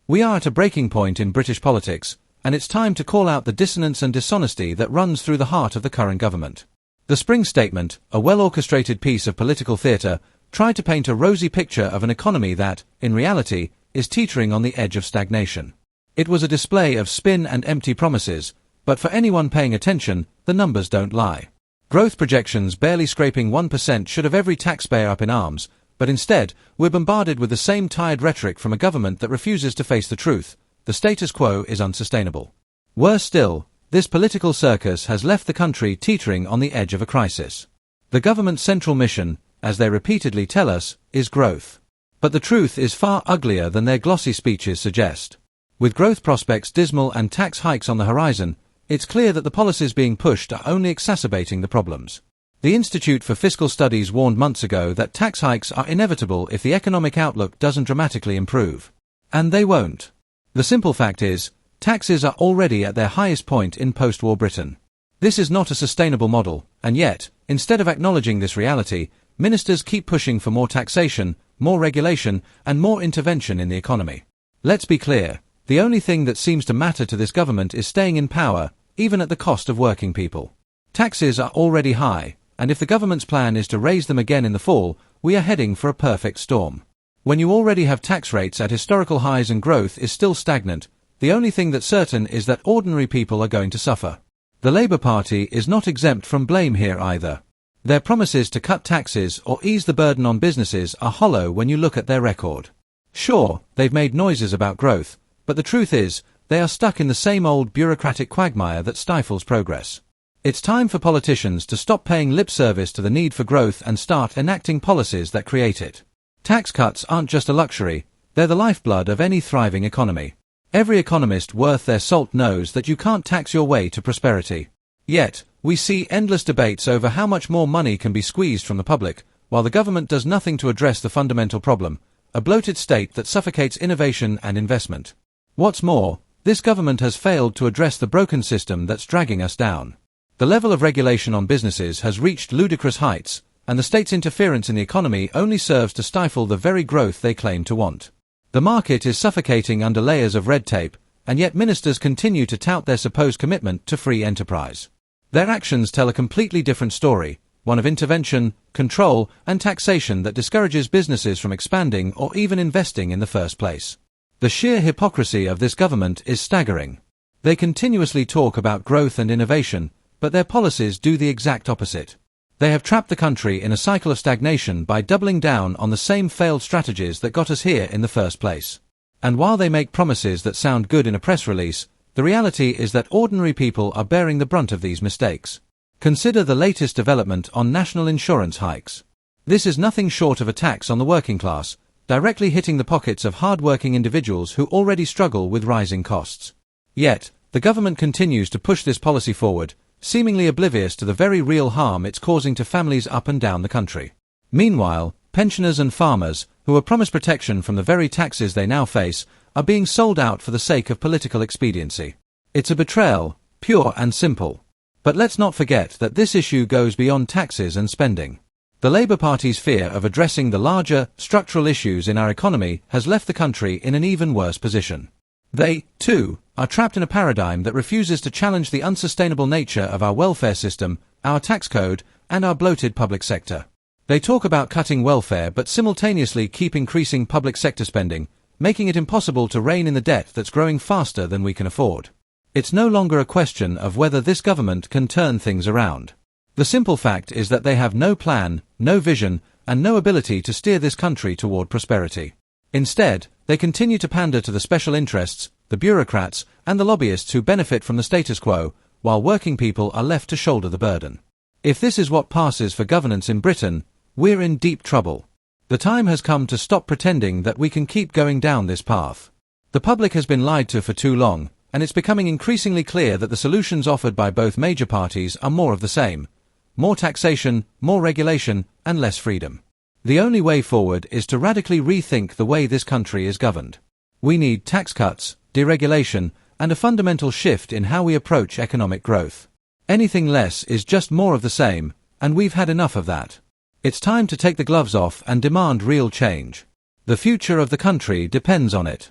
We are at a breaking point in British politics, and it's time to call out the dissonance and dishonesty that runs through the heart of the current government. The Spring Statement, a well-orchestrated piece of political theatre, tried to paint a rosy picture of an economy that, in reality, is teetering on the edge of stagnation. It was a display of spin and empty promises, but for anyone paying attention, the numbers don't lie. Growth projections barely scraping 1% should have every taxpayer up in arms, but instead, we're bombarded with the same tired rhetoric from a government that refuses to face the truth. The status quo is unsustainable. Worse still, this political circus has left the country teetering on the edge of a crisis. The government's central mission, as they repeatedly tell us, is growth. But the truth is far uglier than their glossy speeches suggest. With growth prospects dismal and tax hikes on the horizon, it's clear that the policies being pushed are only exacerbating the problems. The Institute for Fiscal Studies warned months ago that tax hikes are inevitable if the economic outlook doesn't dramatically improve. And they won't. The simple fact is, taxes are already at their highest point in post-war Britain. This is not a sustainable model, and yet, instead of acknowledging this reality, ministers keep pushing for more taxation, more regulation, and more intervention in the economy. Let's be clear, the only thing that seems to matter to this government is staying in power, even at the cost of working people. Taxes are already high, and if the government's plan is to raise them again in the fall, we are heading for a perfect storm. When you already have tax rates at historical highs and growth is still stagnant, the only thing that's certain is that ordinary people are going to suffer. The Labour Party is not exempt from blame here either. Their promises to cut taxes or ease the burden on businesses are hollow when you look at their record. Sure, they've made noises about growth, but the truth is, they are stuck in the same old bureaucratic quagmire that stifles progress. It's time for politicians to stop paying lip service to the need for growth and start enacting policies that create it. Tax cuts aren't just a luxury, they're the lifeblood of any thriving economy. Every economist worth their salt knows that you can't tax your way to prosperity. Yet, we see endless debates over how much more money can be squeezed from the public, while the government does nothing to address the fundamental problem, a bloated state that suffocates innovation and investment. What's more, this government has failed to address the broken system that's dragging us down. The level of regulation on businesses has reached ludicrous heights, and the state's interference in the economy only serves to stifle the very growth they claim to want. The market is suffocating under layers of red tape, and yet ministers continue to tout their supposed commitment to free enterprise. Their actions tell a completely different story, one of intervention, control, and taxation that discourages businesses from expanding or even investing in the first place. The sheer hypocrisy of this government is staggering. They continuously talk about growth and innovation, but their policies do the exact opposite. They have trapped the country in a cycle of stagnation by doubling down on the same failed strategies that got us here in the first place. And while they make promises that sound good in a press release, the reality is that ordinary people are bearing the brunt of these mistakes. Consider the latest development on national insurance hikes. This is nothing short of a tax on the working class, directly hitting the pockets of hard-working individuals who already struggle with rising costs. Yet, the government continues to push this policy forward, seemingly oblivious to the very real harm it's causing to families up and down the country. Meanwhile, pensioners and farmers, who are promised protection from the very taxes they now face, are being sold out for the sake of political expediency. It's a betrayal, pure and simple. But let's not forget that this issue goes beyond taxes and spending. The Labour Party's fear of addressing the larger, structural issues in our economy has left the country in an even worse position. They, too, are trapped in a paradigm that refuses to challenge the unsustainable nature of our welfare system, our tax code, and our bloated public sector. They talk about cutting welfare but simultaneously keep increasing public sector spending, making it impossible to rein in the debt that's growing faster than we can afford. It's no longer a question of whether this government can turn things around. The simple fact is that they have no plan, no vision, and no ability to steer this country toward prosperity. Instead, they continue to pander to the special interests, the bureaucrats, and the lobbyists who benefit from the status quo, while working people are left to shoulder the burden. If this is what passes for governance in Britain, we're in deep trouble. The time has come to stop pretending that we can keep going down this path. The public has been lied to for too long, and it's becoming increasingly clear that the solutions offered by both major parties are more of the same. More taxation, more regulation, and less freedom. The only way forward is to radically rethink the way this country is governed. We need tax cuts, deregulation, and a fundamental shift in how we approach economic growth. Anything less is just more of the same, and we've had enough of that. It's time to take the gloves off and demand real change. The future of the country depends on it.